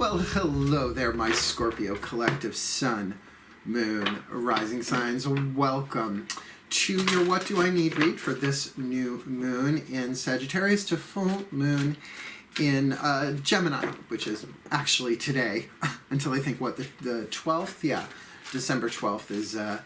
Well, hello there, my Scorpio collective sun, moon, rising signs. Welcome to your What Do I Need read for this new moon in Sagittarius to full moon in Gemini, which is actually today, until I think, what, the 12th? Yeah, December 12th is the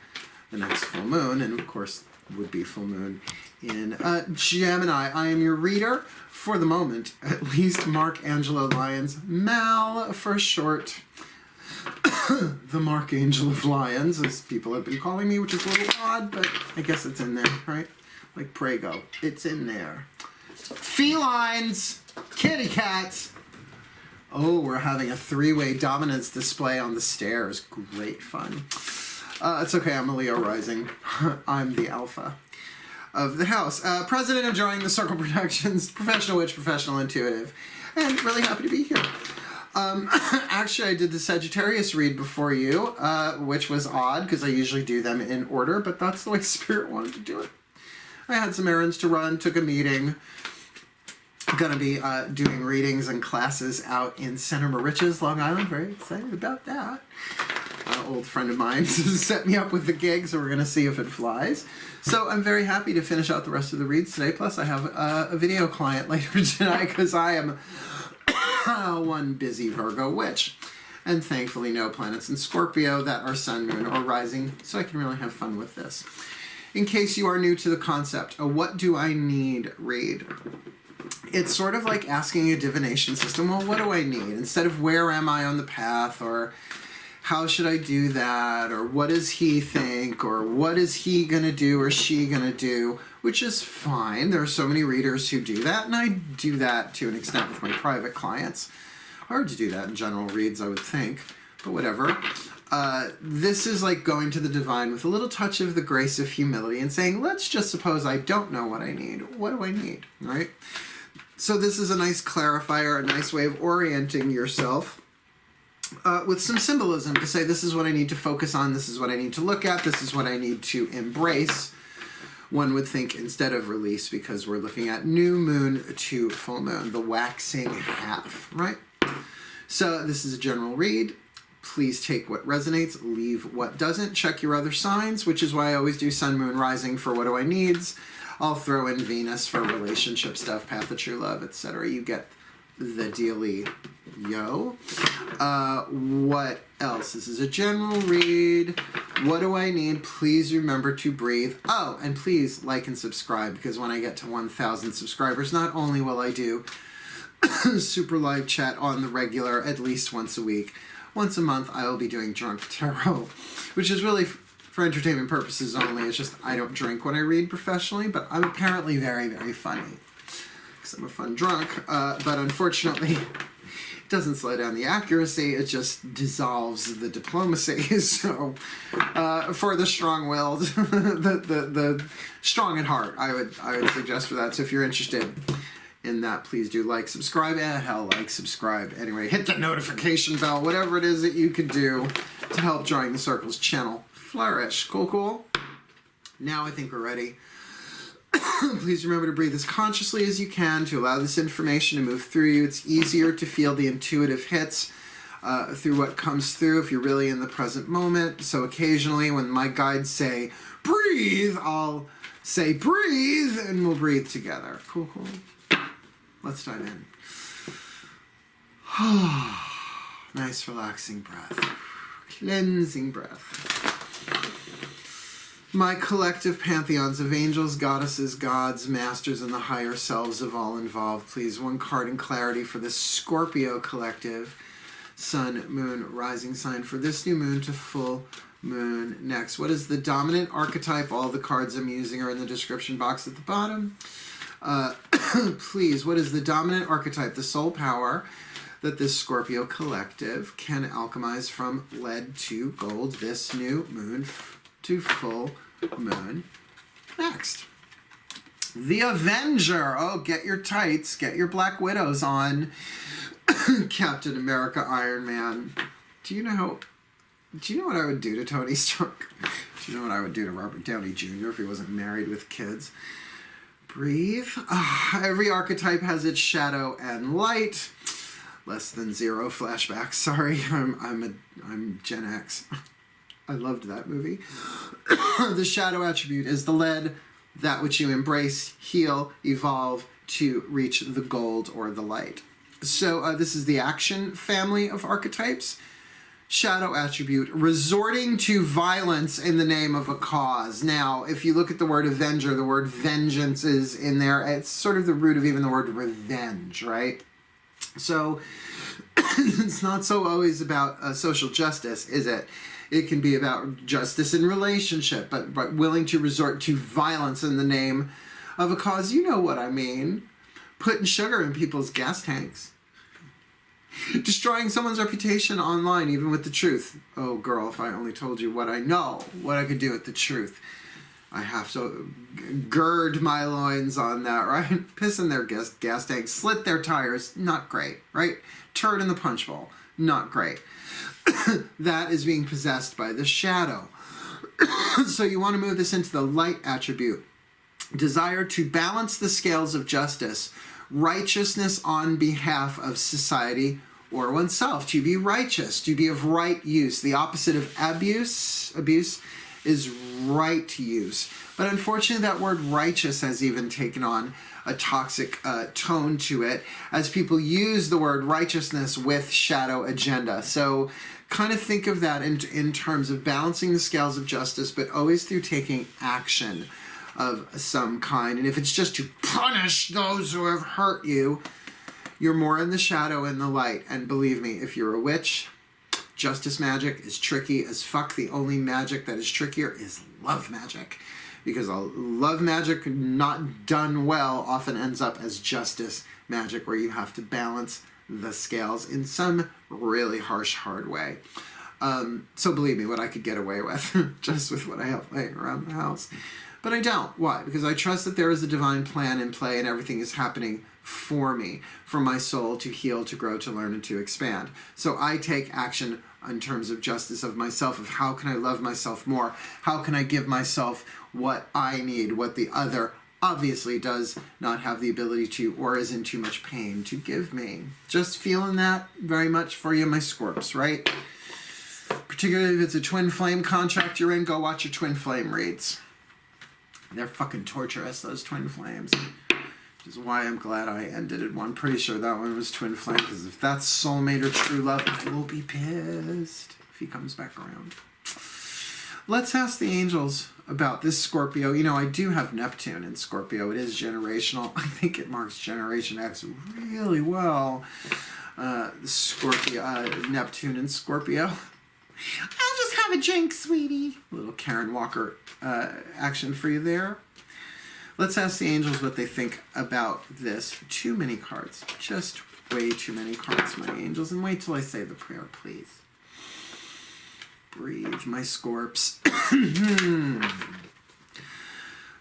next full moon, and of course would be full moon in Gemini. I am your reader for the moment, at least. Mark Angelo Lyons, Mal for short. The Mark Angel of Lyons, as people have been calling me, which is a little odd, but I guess it's in there, right? Like Prego, it's in there. Felines, kitty cats. Oh, we're having a three-way dominance display on the stairs. Great fun. It's okay, I'm a Leo rising. I'm the alpha of the house. President of DrawingTheCircle Productions, professional witch, professional intuitive, and really happy to be here. Actually, I did the Sagittarius read before you, which was odd because I usually do them in order, but that's the way Spirit wanted to do it. I had some errands to run, took a meeting. Gonna be doing readings and classes out in Center Moriches, Long Island. Very excited about that. An old friend of mine set me up with the gig, so we're gonna see if it flies. So I'm very happy to finish out the rest of the reads today. Plus, I have a video client later tonight because I am one busy Virgo witch, and thankfully no planets in Scorpio that are sun, moon, or rising, so I can really have fun with this. In case you are new to the concept, a what do I need read. It's sort of like asking a divination system, well, what do I need? Instead of where am I on the path, or how should I do that, or what does he think, or what is he gonna do or she gonna do, which is fine. There are so many readers who do that, and I do that to an extent with my private clients. Hard to do that in general reads, I would think, but whatever. This is like going to the divine with a little touch of the grace of humility and saying, let's just suppose I don't know what I need. What do I need, right? So this is a nice clarifier, a nice way of orienting yourself with some symbolism to say, this is what I need to focus on, this is what I need to look at, this is what I need to embrace. One would think instead of release, because we're looking at new moon to full moon, the waxing half, right? So this is a general read. Please take what resonates, leave what doesn't. Check your other signs, which is why I always do sun, moon, rising for what do I needs. I'll throw in Venus for relationship stuff, path of true love, etc. You get the dealy, yo. What else? This is a general read. What do I need? Please remember to breathe. Oh, and please like and subscribe, because when I get to 1,000 subscribers, not only will I do super live chat on the regular at least once a week, once a month I will be doing drunk tarot, which is really for entertainment purposes only. It's just I don't drink when I read professionally, but I'm apparently very, very funny because I'm a fun drunk, but unfortunately it doesn't slow down the accuracy, it just dissolves the diplomacy. So for the strong-willed, the strong at heart, I would suggest for that. So if you're interested in that, please do like, subscribe, hell, like, subscribe. Anyway, hit the notification bell, whatever it is that you could do to help DrawingTheCircle's channel flourish. Cool, cool. Now I think we're ready. Please remember to breathe as consciously as you can to allow this information to move through you. It's easier to feel the intuitive hits through what comes through if you're really in the present moment. So occasionally when my guides say, breathe, I'll say, breathe, and we'll breathe together. Cool, cool. Let's dive in. Nice relaxing breath. Cleansing breath. My collective pantheons of angels, goddesses, gods, masters, and the higher selves of all involved, please, one card in clarity for this Scorpio collective, sun, moon, rising sign for this new moon to full moon next. What is the dominant archetype? All the cards I'm using are in the description box at the bottom. Please, what is the dominant archetype, the soul power that this Scorpio collective can alchemize from lead to gold this new moon to full moon next? The Avenger. Oh, get your tights, get your Black Widows on. Captain America, Iron Man. Do you know what I would do to Tony Stark? Do you know what I would do to Robert Downey Jr. if he wasn't married with kids? Breathe. Every archetype has its shadow and light. less than 0 flashbacks. Sorry, I'm Gen X. I loved that movie. The shadow attribute is the lead, that which you embrace, heal, evolve to reach the gold or the light. So this is the action family of archetypes. Shadow attribute, resorting to violence in the name of a cause. Now, if you look at the word avenger, the word vengeance is in there. It's sort of the root of even the word revenge, right? So it's not so always about social justice, is it? It can be about justice in relationship, but willing to resort to violence in the name of a cause. You know what I mean. Putting sugar in people's gas tanks. Destroying someone's reputation online, even with the truth. Oh, girl, if I only told you what I know, what I could do with the truth. I have to gird my loins on that, right? Piss in their gas tanks, slit their tires, not great, right? Turd in the punch bowl, not great. That is being possessed by the shadow. So you want to move this into the light attribute. Desire to balance the scales of justice, righteousness on behalf of society or oneself. To be righteous, to be of right use. The opposite of abuse is right use. But unfortunately, that word righteous has even taken on a toxic tone to it as people use the word righteousness with shadow agenda. So kind of think of that in terms of balancing the scales of justice, but always through taking action of some kind. And if it's just to punish those who have hurt you, you're more in the shadow and the light. And believe me, if you're a witch, justice magic is tricky as fuck. The only magic that is trickier is love magic. Because love magic not done well often ends up as justice magic, where you have to balance the scales in some really harsh, hard way. So believe me, what I could get away with just with what I have laying around the house. But I don't. Why? Because I trust that there is a divine plan in play and everything is happening for me, for my soul to heal, to grow, to learn, and to expand. So I take action in terms of justice of myself, of how can I love myself more? How can I give myself what I need, what the other obviously does not have the ability to, or is in too much pain to give me. Just feeling that very much for you, my Scorps, right? Particularly if it's a twin flame contract you're in, go watch your twin flame reads. They're fucking torturous, those twin flames. Which is why I'm glad I ended it. I'm pretty sure that one was twin flame, because if that's soulmate or true love, I will be pissed if he comes back around. Let's ask the angels about this Scorpio. You know, I do have Neptune in Scorpio. It is generational. I think it marks Generation X really well. Scorpio, Neptune in Scorpio. I'll just have a drink, sweetie. A little Karen Walker action for you there. Let's ask the angels what they think about this. Too many cards. Just way too many cards, my angels. And wait till I say the prayer, please. Breathe, my Scorps.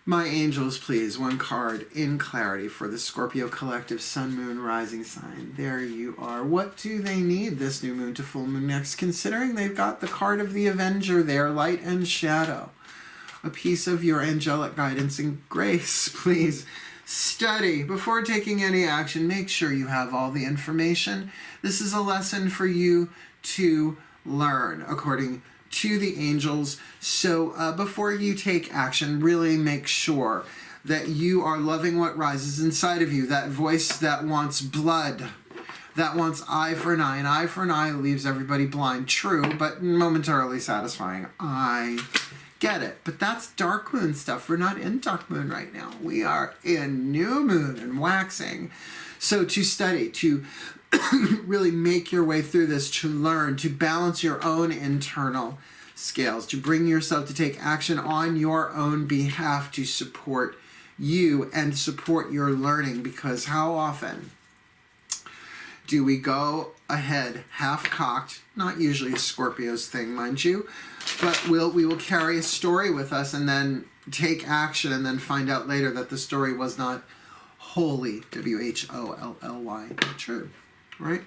My angels, please. One card in clarity for the Scorpio collective sun, moon, rising sign. There you are. What do they need this new moon to full moon next? Considering they've got the card of the Avenger there, light and shadow. A piece of your angelic guidance and grace, please. Study. Before taking any action, make sure you have all the information. This is a lesson for you to learn, according to the angels. So before you take action, really make sure that you are loving what rises inside of you. That voice that wants blood, that wants eye for an eye. An eye for an eye leaves everybody blind. True, but momentarily satisfying. I get it. But that's dark moon stuff. We're not in dark moon right now. We are in new moon and waxing. So to study, to really make your way through this, to learn, to balance your own internal scales, to bring yourself to take action on your own behalf to support you and support your learning. Because how often do we go ahead half-cocked, not usually a Scorpio's thing, mind you, but we will carry a story with us and then take action and then find out later that the story was not wholly, W-H-O-L-L-Y, true. Right?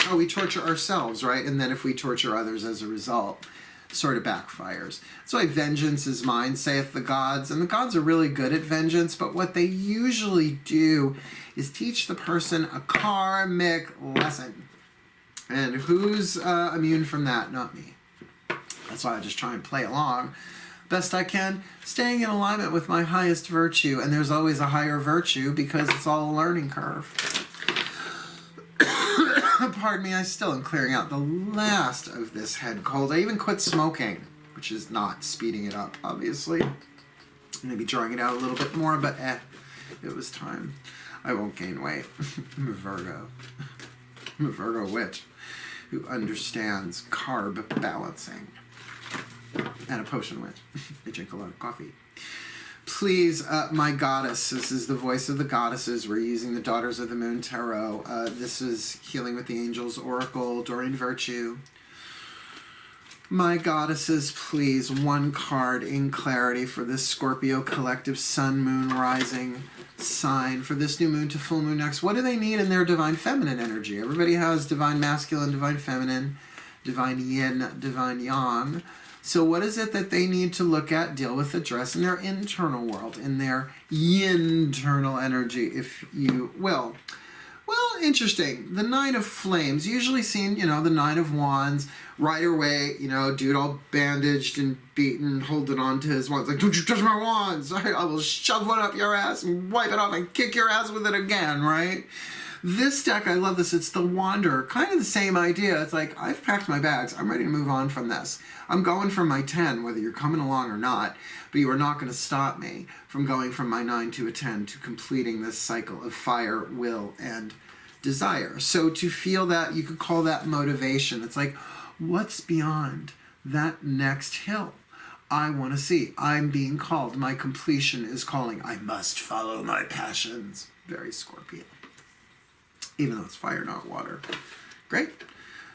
Oh, we torture ourselves, right? And then if we torture others as a result, sort of backfires. That's why vengeance is mine, saith the gods. And the gods are really good at vengeance, but what they usually do is teach the person a karmic lesson. And who's immune from that? Not me. That's why I just try and play along best I can, staying in alignment with my highest virtue. And there's always a higher virtue because it's all a learning curve. Pardon me, I still am clearing out the last of this head cold. I even quit smoking, which is not speeding it up, obviously. Maybe drawing it out a little bit more, but it was time. I won't gain weight. I'm a Virgo. I'm a Virgo witch who understands carb balancing. And a potion witch. I drink a lot of coffee. Please, my goddess, this is the voice of the goddesses. We're using the Daughters of the Moon Tarot. This is Healing with the Angels Oracle, Doreen Virtue. My goddesses, please, one card in clarity for this Scorpio collective Sun, Moon, Rising sign for this new moon to full moon next. What do they need in their divine feminine energy? Everybody has divine masculine, divine feminine, divine yin, divine yang. So what is it that they need to look at, deal with, address in their internal world, in their yin-internal energy, if you will? Well, interesting. The Nine of Flames, usually seen, the Nine of Wands, Rider-Waite, dude all bandaged and beaten, holding on to his wands, like, don't you touch my wands! I will shove one up your ass and wipe it off and kick your ass with it again, right? This deck, I love this. It's the Wanderer. Kind of the same idea. It's like, I've packed my bags. I'm ready to move on from this. I'm going for my 10, whether you're coming along or not. But you are not going to stop me from going from my 9 to a 10 to completing this cycle of fire, will, and desire. So to feel that, you could call that motivation. It's like, what's beyond that next hill? I want to see. I'm being called. My completion is calling. I must follow my passions. Very Scorpio. Even though it's fire, not water. Great.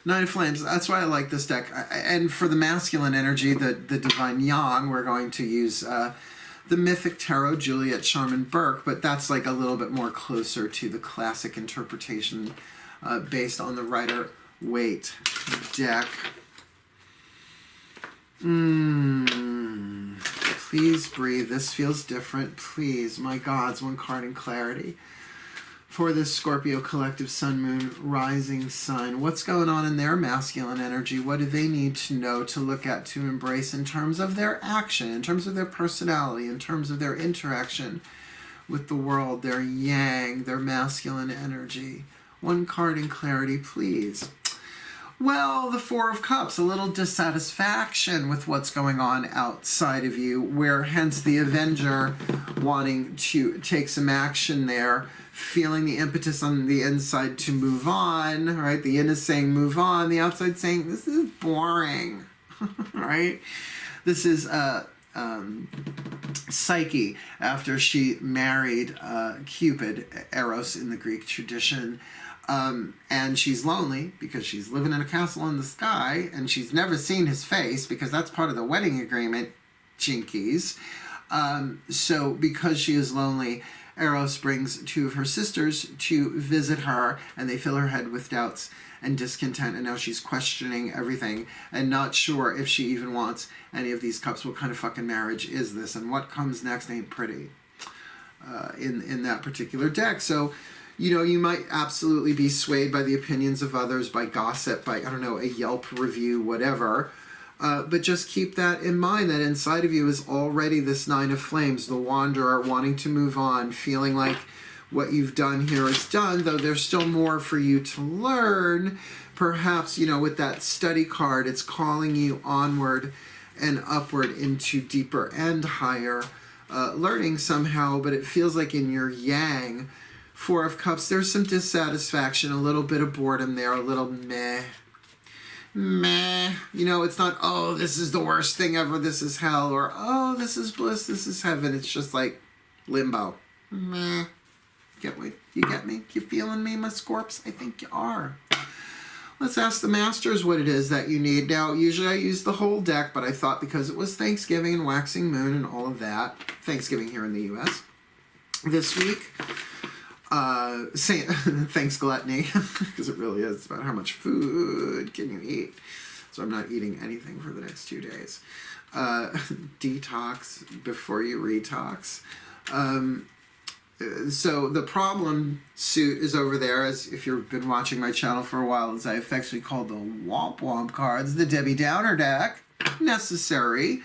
Nine of Flames. That's why I like this deck. And for the masculine energy, the divine yang, we're going to use the Mythic Tarot, Juliet Sharman Burke, but that's like a little bit more closer to the classic interpretation based on the Rider-Waite deck. Please breathe. This feels different. Please, my gods, one card in clarity. For this Scorpio collective Sun, Moon, Rising sign. What's going on in their masculine energy? What do they need to know, to look at, to embrace in terms of their action, in terms of their personality, in terms of their interaction with the world, their yang, their masculine energy? One card in clarity, please. Well, the Four of Cups, a little dissatisfaction with what's going on outside of you, where hence the Avenger wanting to take some action there, feeling the impetus on the inside to move on, right? The yin is saying move on, the outside saying this is boring, right? This is Psyche after she married Cupid, Eros in the Greek tradition. And she's lonely because she's living in a castle in the sky and she's never seen his face because that's part of the wedding agreement, jinkies. So because she is lonely, Eros brings two of her sisters to visit her, and they fill her head with doubts and discontent, and now she's questioning everything and not sure if she even wants any of these cups. What kind of fucking marriage is this? And what comes next ain't pretty in that particular deck. So, you might absolutely be swayed by the opinions of others, by gossip, by, a Yelp review, whatever. But just keep that in mind, that inside of you is already this Nine of Flames, the Wanderer, wanting to move on, feeling like what you've done here is done, though there's still more for you to learn. Perhaps, with that study card, it's calling you onward and upward into deeper and higher learning somehow, but it feels like in your yang, Four of Cups, there's some dissatisfaction, a little bit of boredom there, a little meh. It's not, oh, this is the worst thing ever, this is hell, or, oh, this is bliss, this is heaven. It's just like limbo. Meh. You get me? You feeling me, my Scorps? I think you are. Let's ask the masters what it is that you need. Now, usually I use the whole deck, but I thought because it was Thanksgiving and waxing moon and all of that, Thanksgiving here in the U.S., this week, thanks gluttony, because it really is about how much food can you eat. So I'm not eating anything for the next 2 days. Detox before you retox. So the problem suit is over there, as if you've been watching my channel for a while, as I affectionately call the Womp Womp cards, the Debbie Downer deck. Necessary.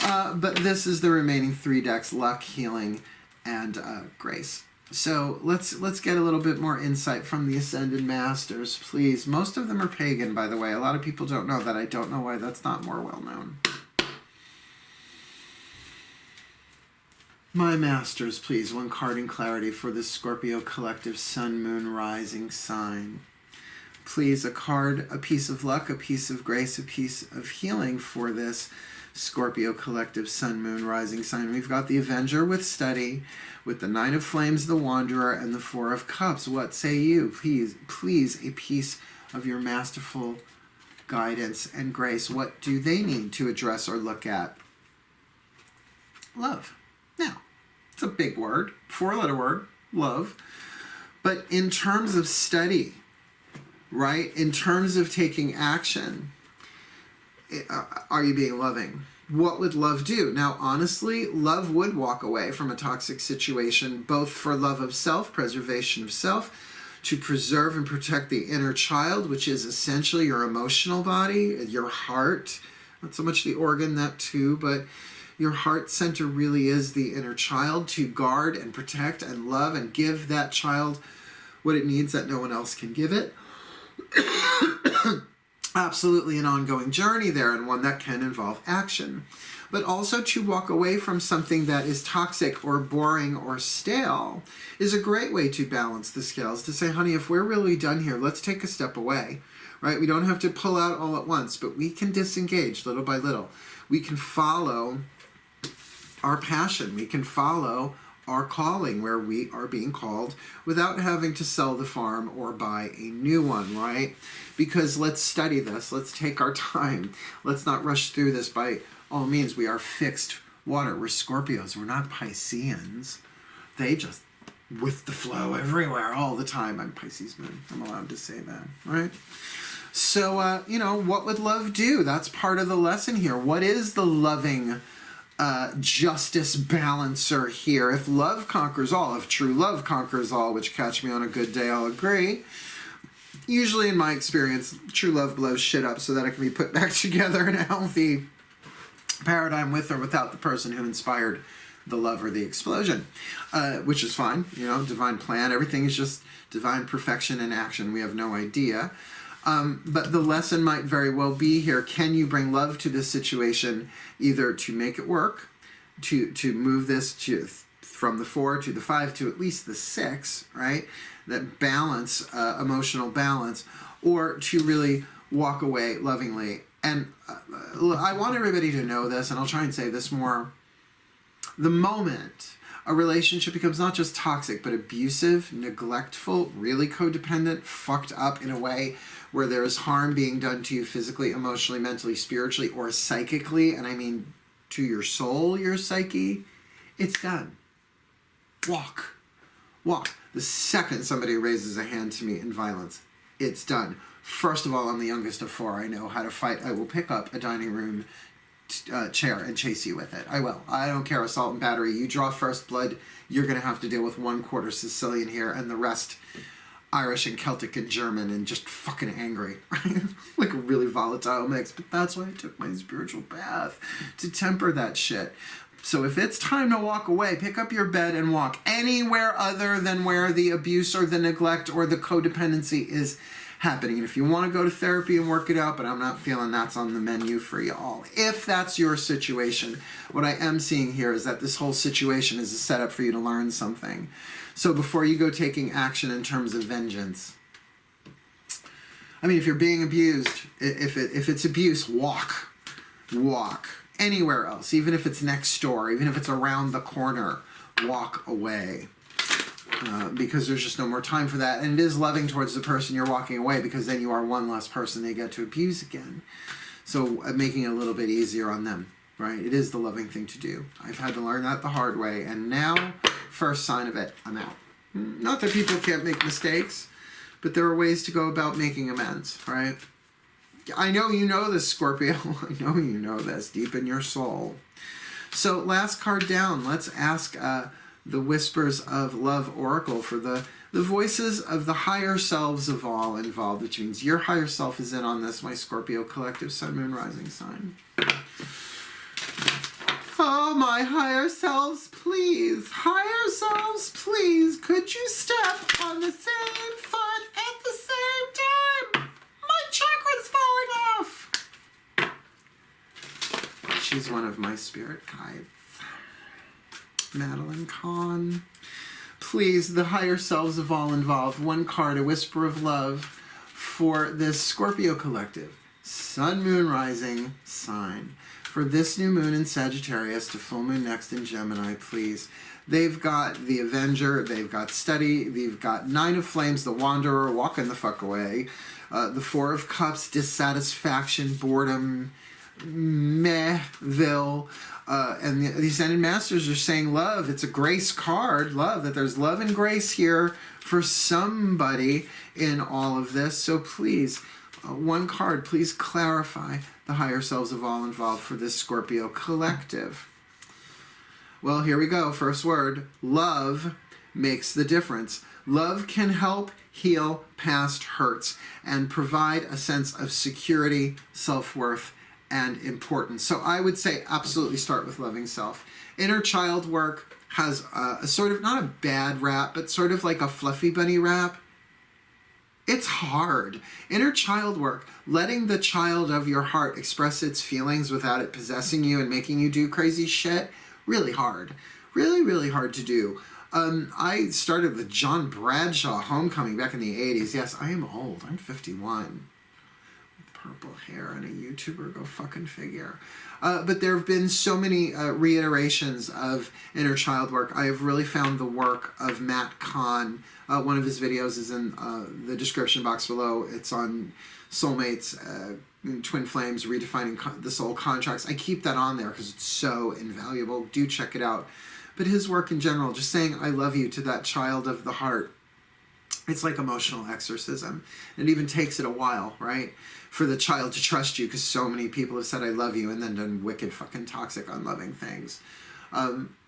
But this is the remaining 3 decks, Luck, Healing, and Grace. So let's get a little bit more insight from the Ascended Masters, please. Most of them are pagan, by the way. A lot of people don't know that. I don't know why that's not more well known. My Masters, please. 1 card in clarity for the Scorpio collective Sun, Moon, Rising sign. Please, a card, a piece of luck, a piece of grace, a piece of healing for this Scorpio collective Sun, Moon, Rising sign. We've got the Avenger with Study, with the 9 of Flames, the Wanderer, and the 4 of Cups. What say you? Please, a piece of your masterful guidance and grace. What do they need to address or look at? Love. Now, it's a big word, 4-letter word, love. But in terms of study, right, in terms of taking action, are you being loving? What would love do? Now, honestly, love would walk away from a toxic situation, both for love of self, preservation of self, to preserve and protect the inner child, which is essentially your emotional body, your heart. Not so much the organ, that too, but your heart center really is the inner child, to guard and protect and love and give that child what it needs that no one else can give it. Absolutely an ongoing journey there, and one that can involve action. But also to walk away from something that is toxic or boring or stale is a great way to balance the scales, to say, honey, if we're really done here, let's take a step away, right? We don't have to pull out all at once, but we can disengage little by little. We can follow our passion. We can follow our calling, where we are being called, without having to sell the farm or buy a new one, right? Because let's study this. Let's take our time. Let's not rush through this. By all means, we are fixed water. We're Scorpios. We're not Pisceans. They just with the flow everywhere all the time. I'm Pisces moon. I'm allowed to say that, right? So, you know, what would love do? That's part of the lesson here. What is the loving justice balancer here? If love conquers all, if true love conquers all, which, catch me on a good day, I'll agree. Usually, in my experience, true love blows shit up so that it can be put back together in a healthy paradigm, with or without the person who inspired the love or the explosion, which is fine. You know, divine plan. Everything is just divine perfection in action. We have no idea. But the lesson might very well be here. Can you bring love to this situation, either to make it work, to move this from the 4 to the 5 to at least the 6, right? That balance, emotional balance, or to really walk away lovingly. And I want everybody to know this, and I'll try and say this more. The moment a relationship becomes not just toxic, but abusive, neglectful, really codependent, fucked up in a way where there is harm being done to you physically, emotionally, mentally, spiritually, or psychically, and I mean to your soul, your psyche, it's done. Walk. Walk. The second somebody raises a hand to me in violence, it's done. First of all, I'm the youngest of 4. I know how to fight. I will pick up a dining room chair and chase you with it. I will. I don't care. Assault and battery. You draw first blood, you're going to have to deal with 1/4 Sicilian here and the rest Irish and Celtic and German and just fucking angry. Like a really volatile mix. But that's why I took my spiritual path, to temper that shit. So if it's time to walk away, pick up your bed and walk anywhere other than where the abuse or the neglect or the codependency is happening. And if you want to go to therapy and work it out, but I'm not feeling that's on the menu for you all. If that's your situation, what I am seeing here is that this whole situation is a setup for you to learn something. So before you go taking action in terms of vengeance, I mean, if you're being abused, if it's abuse, walk. Anywhere else, even if it's next door, even if it's around the corner, walk away. Because there's just no more time for that. And it is loving towards the person you're walking away, because then you are one less person they get to abuse again. So making it a little bit easier on them, right? It is the loving thing to do. I've had to learn that the hard way. And now, first sign of it, I'm out. Not that people can't make mistakes, but there are ways to go about making amends, right? I know you know this, Scorpio. I know you know this deep in your soul. So last card down, let's ask the whispers of love oracle for the voices of the higher selves of all involved, which means your higher self is in on this, my Scorpio collective sun, moon, rising sign. Oh, my higher selves, please. Higher selves, please. Could you step on the same foot at the same time? My chakra's falling off. She's one of my spirit guides. Madeline Kahn. Please, the higher selves of all involved. One card, a whisper of love for this Scorpio collective. Sun, moon, rising sign. For this new moon in Sagittarius to full moon next in Gemini, please. They've got the Avenger, they've got Study, they've got Nine of Flames, the Wanderer, walking the fuck away. The Four of Cups, dissatisfaction, boredom, mehville. And the Ascended Masters are saying love. It's a grace card, love, that there's love and grace here for somebody in all of this. So please, one card, please clarify the higher selves of all involved for this Scorpio collective. Well, here we go. First word, love makes the difference. Love can help heal past hurts and provide a sense of security, self-worth, and importance. So I would say absolutely start with loving self. Inner child work has a sort of, not a bad rap, but sort of like a fluffy bunny rap. It's hard. Inner child work, letting the child of your heart express its feelings without it possessing you and making you do crazy shit, really hard. Really, really hard to do. I started with John Bradshaw Homecoming back in the 80s. Yes, I am old. I'm 51. With purple hair and a YouTuber, go fucking figure. But there have been so many reiterations of inner child work. I have really found the work of Matt Kahn. One of his videos is in the description box below. It's on soulmates, twin flames, redefining the soul contracts. I keep that on there because it's so invaluable. Do check it out. But his work in general, just saying I love you to that child of the heart, it's like emotional exorcism. It even takes it a while, right, for the child to trust you, because so many people have said I love you and then done wicked fucking toxic unloving things.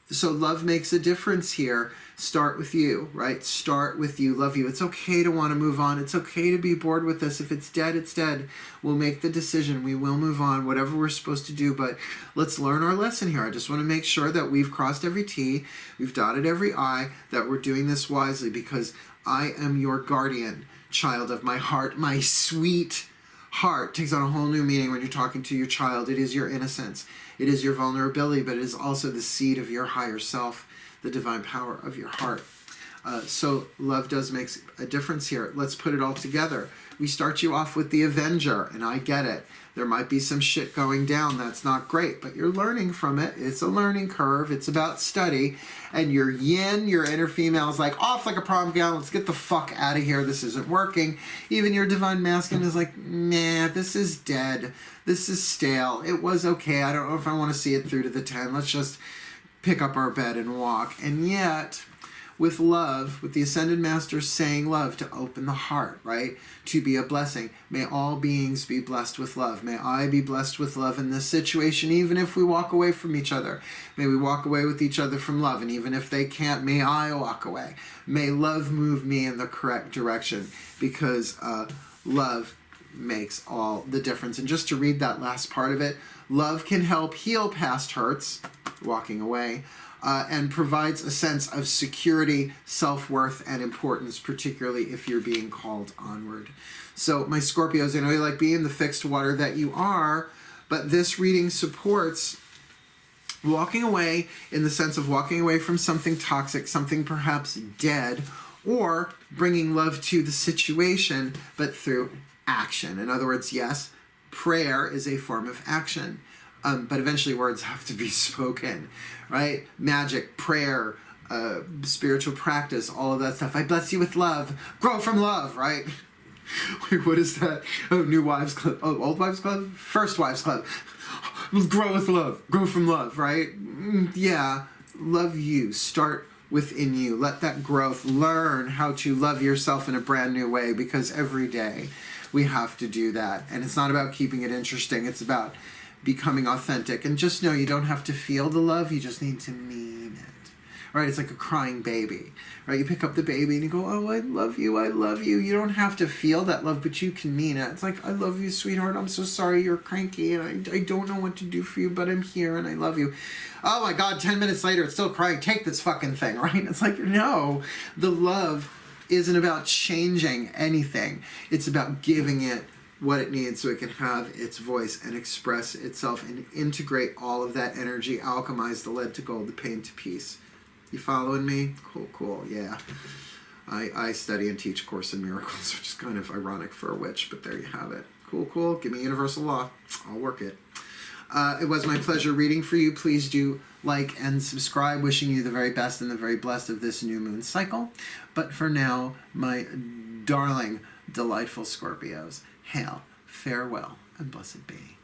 So love makes a difference here. Start with you, right? Start with you. Love you. It's okay to want to move on. It's okay to be bored with this. If it's dead, it's dead. We'll make the decision. We will move on, whatever we're supposed to do. But let's learn our lesson here. I just want to make sure that we've crossed every T, we've dotted every I, that we're doing this wisely, because I am your guardian, child of my heart. My sweet heart takes on a whole new meaning when you're talking to your child. It is your innocence. It is your vulnerability, but it is also the seed of your higher self, the divine power of your heart. So love does make a difference here. Let's put it all together. We start you off with the Avenger, and I get it. There might be some shit going down that's not great, but you're learning from it. It's a learning curve. It's about study. And your yin, your inner female, is like, off like a prom gown. Let's get the fuck out of here. This isn't working. Even your divine masculine is like, nah, this is dead. This is stale. It was okay. I don't know if I want to see it through to the 10. Let's just pick up our bed and walk. And yet, with love, with the Ascended Masters saying love, to open the heart, right? To be a blessing. May all beings be blessed with love. May I be blessed with love in this situation, even if we walk away from each other. May we walk away with each other from love. And even if they can't, may I walk away. May love move me in the correct direction, because love makes all the difference. And just to read that last part of it, love can help heal past hurts, walking away, and provides a sense of security, self-worth, and importance, particularly if you're being called onward. So my Scorpios, I know you like being the fixed water that you are, but this reading supports walking away in the sense of walking away from something toxic, something perhaps dead, or bringing love to the situation, but through action. In other words, yes, prayer is a form of action. But eventually words have to be spoken, right? Magic, prayer, spiritual practice, all of that stuff. I bless you with love. Grow from love, right? Wait, what is that? Oh, New Wives Club. Oh, Old Wives Club? First Wives Club. Grow with love. Grow from love, right? Yeah, love you. Start within you. Let that growth, learn how to love yourself in a brand new way, because every day we have to do that. And it's not about keeping it interesting. It's about becoming authentic. And just know you don't have to feel the love. You just need to mean it. right? It's like a crying baby, right? You pick up the baby and you go, oh, I love you, I love you. You don't have to feel that love, but you can mean it. It's like, I love you, sweetheart. I'm so sorry you're cranky, and I don't know what to do for you, but I'm here, and I love you. Oh my God, 10 minutes later, it's still crying. Take this fucking thing, right? It's like, no, the love isn't about changing anything. It's about giving it what it needs so it can have its voice and express itself and integrate all of that energy, alchemize the lead to gold, the pain to peace. You following me? Cool, cool, yeah. I study and teach Course in Miracles, which is kind of ironic for a witch, but there you have it. Cool, cool. Give me universal law. I'll work it. It was my pleasure reading for you. Please do like and subscribe. Wishing you the very best and the very blessed of this new moon cycle. But for now, my darling, delightful Scorpios, hail, farewell, and blessed be.